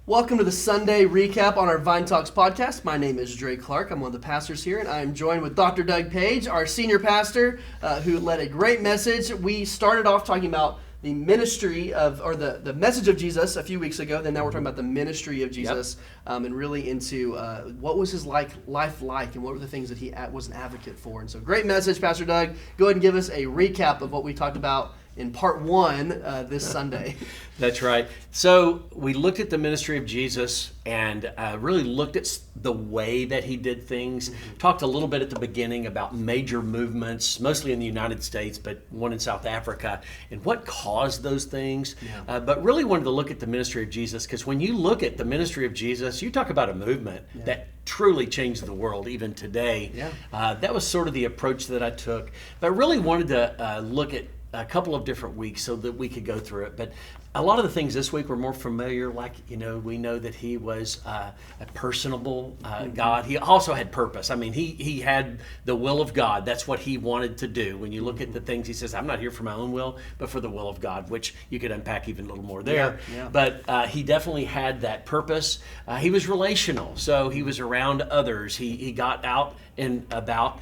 Welcome to the Sunday recap on our Vine Talks podcast. My name is Dre Clark. I'm one of the pastors here, and I am joined with Dr. Doug Page, our senior pastor, who led a great message. We started off talking about the ministry of, or the message of Jesus a few weeks ago. Then now we're talking about the ministry of Jesus, and really into what was his life like, and what were the things that he was an advocate for. And so, great message, Pastor Doug. Go ahead and give us a recap of what we talked about in part one this Sunday. That's right. So we looked at the ministry of Jesus and really looked at the way that he did things. Talked a little bit at the beginning about major movements, mostly in the United States, but one in South Africa, and what caused those things. But really wanted to look at the ministry of Jesus, because when you look at the ministry of Jesus, you talk about a movement that truly changed the world even today. That was sort of the approach that I took. But I really wanted to look at a couple of different weeks so that we could go through it. But a lot of the things this week were more familiar, like, we know that he was a personable God. He also had purpose. I mean, he had the will of God. That's what he wanted to do. When you look at the things, he says, I'm not here for my own will, but for the will of God, which you could unpack even a little more there. But he definitely had that purpose. He was relational, so he was around others. He got out and about.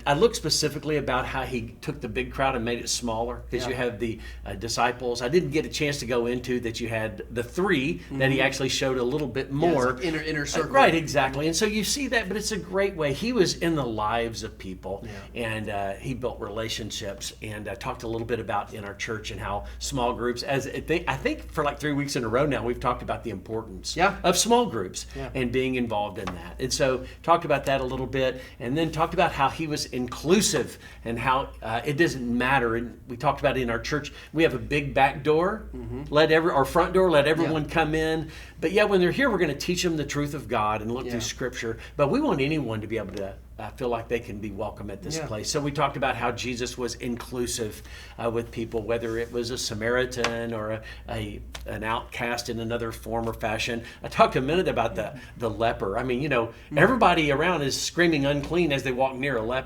I looked specifically about how he took the big crowd and made it smaller, because you have the disciples. I didn't get a chance to go into that. You had the three that he actually showed a little bit more. Like inner circle. Right, exactly. And so you see that, but it's a great way. He was in the lives of people, and he built relationships, and talked a little bit about in our church and how small groups, I think for like 3 weeks in a row now, we've talked about the importance of small groups and being involved in that. And so talked about that a little bit, and then talked about how he was inclusive and how it doesn't matter. And we talked about it in our church. We have a big back door, our front door, let everyone come in. But when they're here, we're going to teach them the truth of God and look through Scripture. But we want anyone to be able to feel like they can be welcome at this place. So we talked about how Jesus was inclusive with people, whether it was a Samaritan or an outcast in another form or fashion. I talked a minute about the leper. I mean, everybody around is screaming unclean as they walk near a leper.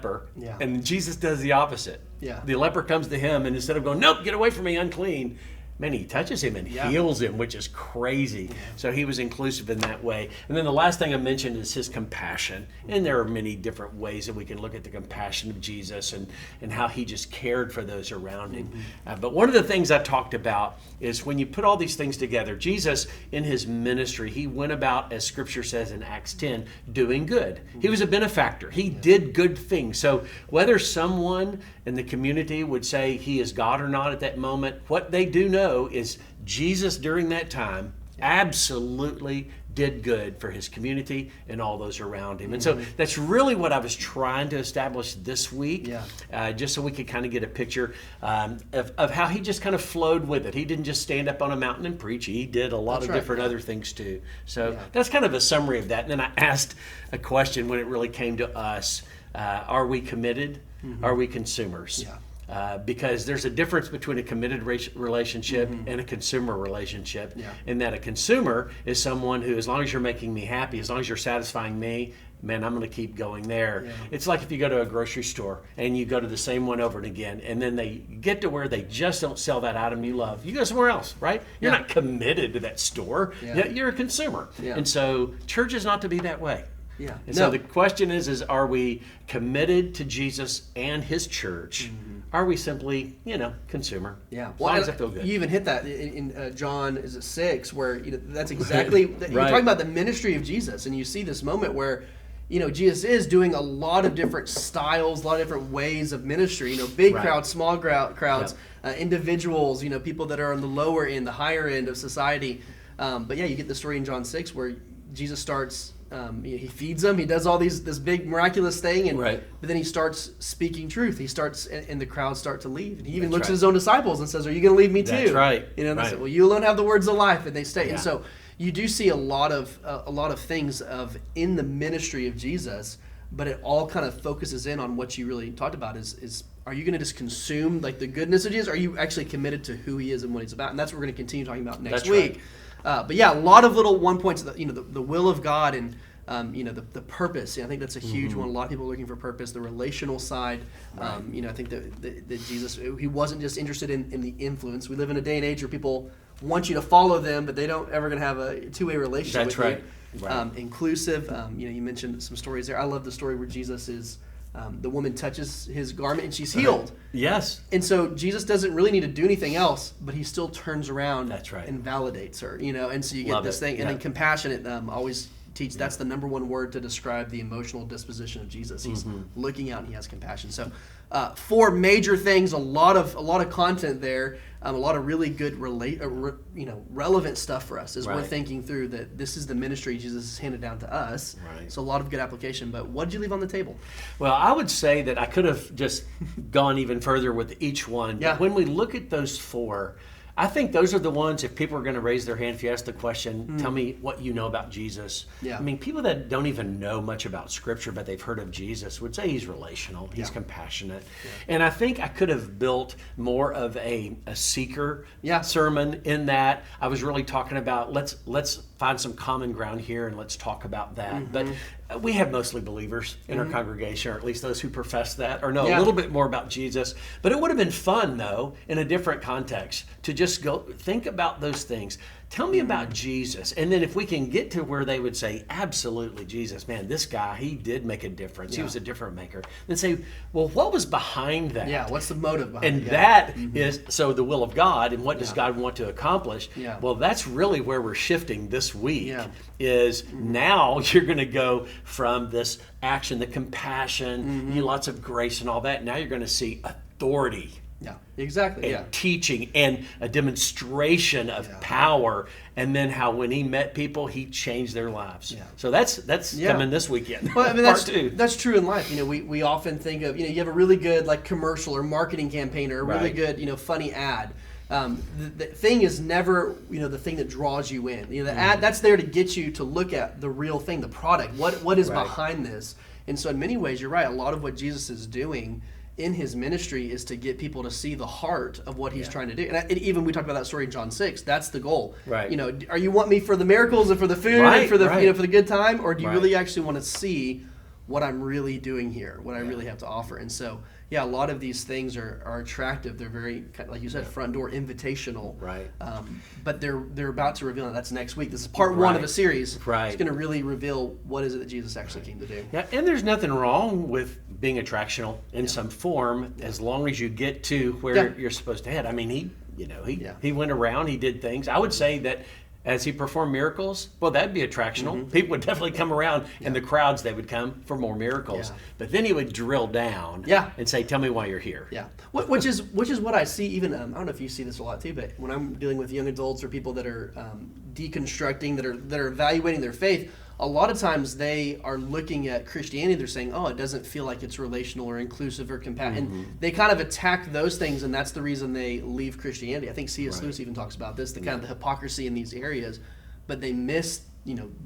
And Jesus does the opposite. The leper comes to him, and instead of going, nope, get away from me, unclean, man, he touches him and heals him, which is crazy. So he was inclusive in that way. And then the last thing I mentioned is his compassion. And there are many different ways that we can look at the compassion of Jesus and how he just cared for those around him. But one of the things I talked about is when you put all these things together, Jesus in his ministry, he went about, as Scripture says in Acts 10, doing good. He was a benefactor. He did good things. So whether someone in the community would say he is God or not at that moment, what they do know is Jesus during that time absolutely did good for his community and all those around him. And so that's really what I was trying to establish this week, just so we could kind of get a picture of how he just kind of flowed with it. He didn't just stand up on a mountain and preach. He did a lot of different other things too. So that's kind of a summary of that. And then I asked a question when it really came to us. Are we committed? Are we consumers? Because there's a difference between a committed relationship and a consumer relationship. In that a consumer is someone who, as long as you're making me happy, as long as you're satisfying me, man, I'm going to keep going there. It's like if you go to a grocery store and you go to the same one over and again, and then they get to where they just don't sell that item you love. You go somewhere else, right? You're not committed to that store. You're a consumer. And so church is not to be that way. So the question is are we committed to Jesus and his church? Are we simply, consumer? As long as I feel good. You even hit that in John, is it 6, where that's exactly, you're talking about the ministry of Jesus, and you see this moment where, Jesus is doing a lot of different styles, a lot of different ways of ministry, big crowds, small crowds, individuals, people that are on the lower end, the higher end of society. But you get the story in John 6 where Jesus starts, he feeds them, he does all this big miraculous thing, but then he starts speaking truth. He starts, and the crowds start to leave. And he even looks at his own disciples and says, "Are you going to leave me too?" That's right. They say, "Well, you alone have the words of life," and they stay. And so you do see a lot of things in the ministry of Jesus, but it all kind of focuses in on what you really talked about is are you going to just consume like the goodness of Jesus? Or are you actually committed to who he is and what he's about? And that's what we're going to continue talking about next week. But a lot of little one points, the will of God and the purpose. I think that's a huge one. A lot of people are looking for purpose. The relational side. I think that Jesus, he wasn't just interested in the influence. We live in a day and age where people want you to follow them, but they don't ever going to have a two-way relationship That's with right. you. Right. Inclusive. You mentioned some stories there. I love the story where Jesus is, the woman touches his garment and she's healed. Yes. And so Jesus doesn't really need to do anything else, but he still turns around That's right. and validates her. And so you get Love this it. thing. And Yeah. then compassionate, always teach that's the number one word to describe the emotional disposition of Jesus. He's looking out and he has compassion. So 4 major things, a lot of content there, a lot of really good relevant stuff for us as we're thinking through that this is the ministry Jesus has handed down to us. Right. So a lot of good application. But what did you leave on the table? Well, I would say that I could have just gone even further with each one. Yeah. But when we look at those 4, I think those are the ones, if people are going to raise their hand, if you ask the question, tell me what you know about Jesus. Yeah. I mean, people that don't even know much about Scripture, but they've heard of Jesus, would say he's relational, he's compassionate. Yeah. And I think I could have built more of a seeker sermon in that. I was really talking about let's find some common ground here and let's talk about that. But we have mostly believers in our congregation, or at least those who profess that, or know a little bit more about Jesus. But it would have been fun, though, in a different context, to just go think about those things. Tell me about Jesus. And then if we can get to where they would say, absolutely, Jesus, man, this guy, he did make a difference. Yeah. He was a difference maker. Then say, well, what was behind that? Yeah, what's the motive behind it? And that is, so the will of God, and what does God want to accomplish? Yeah. Well, that's really where we're shifting this week, is now you're going to go from this action, the compassion, lots of grace and all that. Now you're going to see authority. Yeah, exactly. And teaching and a demonstration of power, and then how when he met people, he changed their lives. Yeah. So that's coming this weekend. Well, I mean, Part 2. That's true in life. We often think of you have a really good commercial or marketing campaign or a really good funny ad. The thing is never the thing that draws you in. The ad that's there to get you to look at the real thing, the product. What is behind this? And so in many ways, you're right. A lot of what Jesus is doing in his ministry is to get people to see the heart of what he's trying to do. And even we talked about that story in John 6. That's the goal. Right. Are you want me for the miracles and for the food and for the for the good time, or do you really actually want to see what I'm really doing here, what I really have to offer? And so, a lot of these things are attractive. They're very, like you said, front door invitational. Right. But they're about to reveal, and that's next week. This is part 1 of a series. Right. It's going to really reveal what is it that Jesus actually came to do. Yeah, and there's nothing wrong with being attractional in some form, as long as you get to where you're supposed to head. I mean, he went around, he did things. I would say that as he performed miracles, well, that'd be attractional. People would definitely come around, and the crowds, they would come for more miracles. Yeah. But then he would drill down and say, tell me why you're here. Yeah, which is what I see even, I don't know if you see this a lot too, but when I'm dealing with young adults or people that are deconstructing, that are evaluating their faith, a lot of times they are looking at Christianity, they're saying, oh, it doesn't feel like it's relational or inclusive or compassionate. And they kind of attack those things, and that's the reason they leave Christianity. I think C.S. Lewis even talks about this, the kind of the hypocrisy in these areas, but they miss,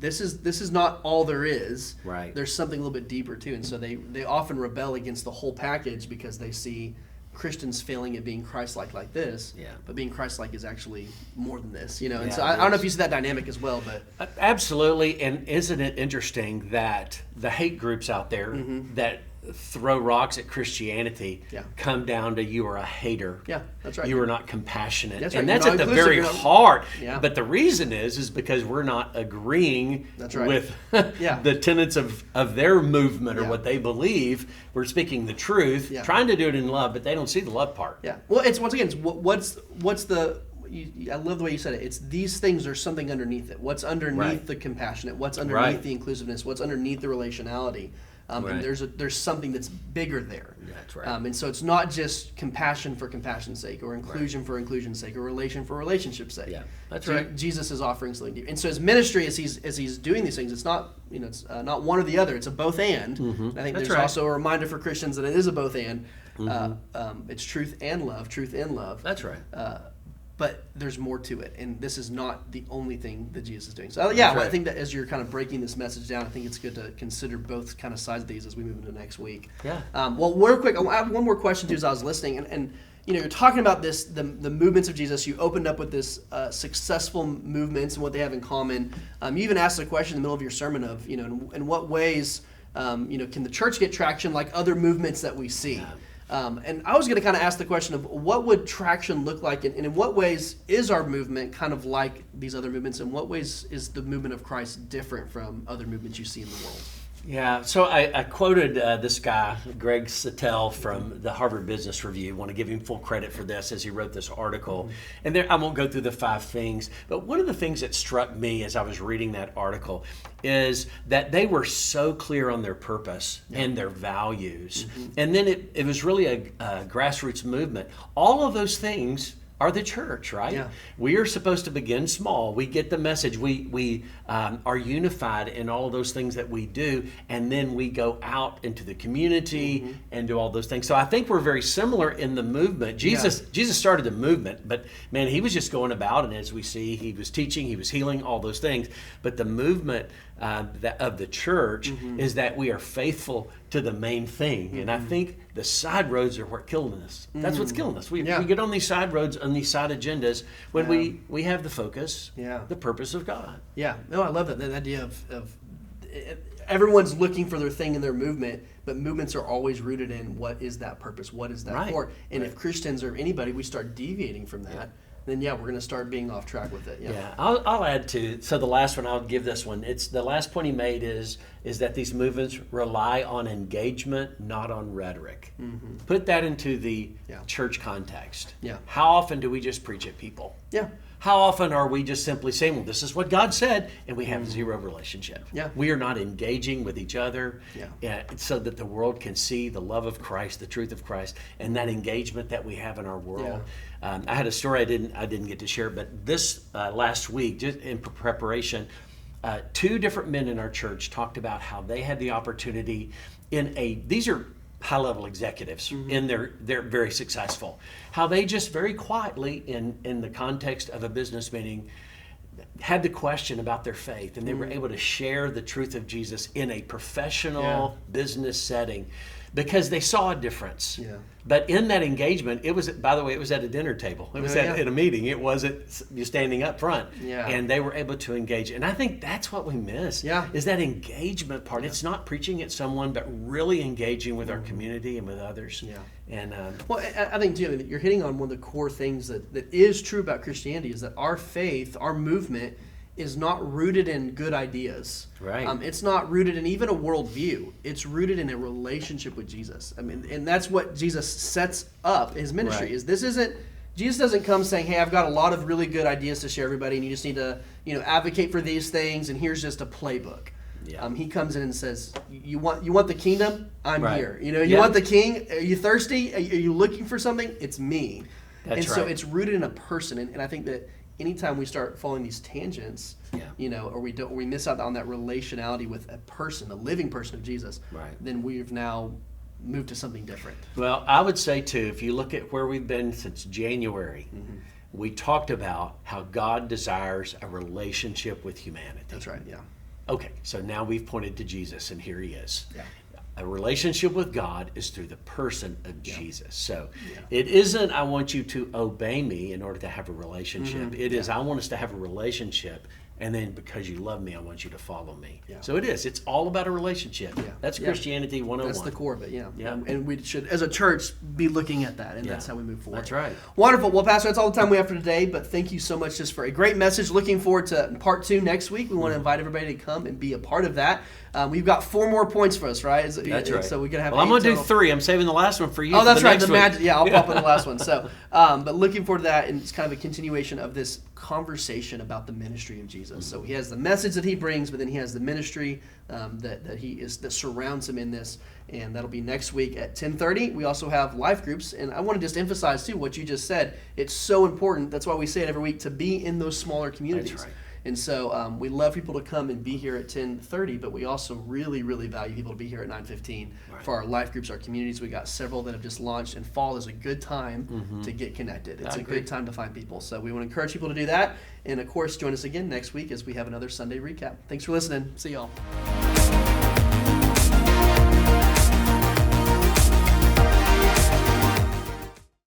this is not all there is. Right. There's something a little bit deeper too, and so they often rebel against the whole package because they see Christians failing at being Christ-like like this, but being Christ-like is actually more than this, And so I don't know if you see that dynamic as well, but absolutely. And isn't it interesting that the hate groups out there that throw rocks at Christianity come down to you are a hater. Yeah, that's right. You are not compassionate. That's and right. that's at the very heart. Yeah. But the reason is because we're not agreeing with the tenets of their movement or what they believe. We're speaking the truth, trying to do it in love, but they don't see the love part. Yeah. Well, it's once again, what's the... I love the way you said it. It's these things, there's something underneath it. What's underneath the compassionate? What's underneath the inclusiveness? What's underneath the relationality? And there's something that's bigger there. That's right. And so it's not just compassion for compassion's sake, or inclusion for inclusion's sake, or relation for relationship's sake. Yeah, that's right. Jesus is offering something deep. And so his ministry, as he's doing these things, it's not it's not one or the other. It's a both and. And I think there's also a reminder for Christians that it is a both and. It's truth and love, truth in love. That's right. But there's more to it, and this is not the only thing that Jesus is doing. So I think that as you're kind of breaking this message down, I think it's good to consider both kind of sides of these as we move into next week. Yeah. Well, real quick, I have one more question too as I was listening, and you're talking about this, the movements of Jesus. You opened up with this successful movements and what they have in common. You even asked a question in the middle of your sermon of, in what ways, can the church get traction like other movements that we see? And I was going to kind of ask the question of what would traction look like, and in what ways is our movement kind of like these other movements? In what ways is the movement of Christ different from other movements you see in the world? Yeah, so I quoted this guy, Greg Sattel, from the Harvard Business Review. I want to give him full credit for this as he wrote this article. And there, I won't go through the 5 things, but one of the things that struck me as I was reading that article is that they were so clear on their purpose and their values. And then it was really a grassroots movement. All of those things are the church, right? Yeah. We are supposed to begin small. We get the message. We are unified in all of those things that we do, and then we go out into the community and do all those things. So I think we're very similar in the movement. Jesus started the movement, but man, he was just going about, and as we see, he was teaching, he was healing, all those things. But the movement of the church is that we are faithful to the main thing. And I think the side roads are what killing us. That's what's killing us. We get on these side roads, on these side agendas, when we have the focus, the purpose of God. Yeah, no, I love that idea of everyone's looking for their thing in their movement, but movements are always rooted in what is that purpose, what is that for? And if Christians or anybody, we start deviating from that, then we're going to start being off track with it. I'll add to, so the last one, I'll give this one. It's the last point he made is that these movements rely on engagement, not on rhetoric. Put that into the church context. How often do we just preach at people? How often are we just simply saying, well, this is what God said, and we have zero relationship? We are not engaging with each other so that the world can see the love of Christ, the truth of Christ, and that engagement that we have in our world. I had a story I didn't get to share, but this last week, just in preparation, 2 different men in our church talked about how they had the opportunity these are high-level executives, and they're very successful. How they just very quietly, in the context of a business meeting, had the question about their faith, and they were able to share the truth of Jesus in a professional business setting because they saw a difference. But in that engagement, it was, by the way, it was at a dinner table. It was at a meeting. It wasn't you standing up front. And they were able to engage. And I think that's what we miss, is that engagement part. It's not preaching at someone, but really engaging with our community and with others. And well, I think, too, you're hitting on one of the core things that is true about Christianity is that our faith, our movement, is not rooted in good ideas. It's not rooted in even a worldview. It's rooted in a relationship with Jesus. I mean, and that's what Jesus sets up his ministry. Is this isn't Jesus doesn't come saying, "Hey, I've got a lot of really good ideas to share everybody, and you just need to advocate for these things, and here's just a playbook." He comes in and says, "You want the kingdom? I'm here. You want the king? Are you thirsty? Are you looking for something? It's me." So it's rooted in a person, and I think that anytime we start following these tangents, or we miss out on that relationality with a person, a living person of Jesus, then we've now moved to something different. Well, I would say too, if you look at where we've been since January, we talked about how God desires a relationship with humanity. That's right. Okay, so now we've pointed to Jesus, and here he is. A relationship with God is through the person of Jesus. So it isn't, I want you to obey me in order to have a relationship. It is, I want us to have a relationship, and then because you love me, I want you to follow me. So it is. It's all about a relationship. That's Christianity 101. That's the core of it, And we should, as a church, be looking at that, and that's how we move forward. That's right. Wonderful. Well, Pastor, that's all the time we have for today, but thank you so much just for a great message. Looking forward to part 2 next week. We want to invite everybody to come and be a part of that. We've got 4 more points for us, right? That's right. So we're gonna have. Well, I'm gonna do 3. I'm saving the last one for you. Oh, that's right. The magic. I'll pop in the last one. So, but looking forward to that, and it's kind of a continuation of this conversation about the ministry of Jesus. So he has the message that he brings, but then he has the ministry that surrounds him in this, and that'll be next week at 10:30. We also have life groups, and I want to just emphasize too what you just said. It's so important. That's why we say it every week, to be in those smaller communities. That's right. And so we love people to come and be here at 10:30, but we also really, really value people to be here at 9:15 for our life groups, our communities. We got several that have just launched, and fall is a good time to get connected. It's a good time to find people. So we want to encourage people to do that. And of course, join us again next week as we have another Sunday recap. Thanks for listening. See y'all.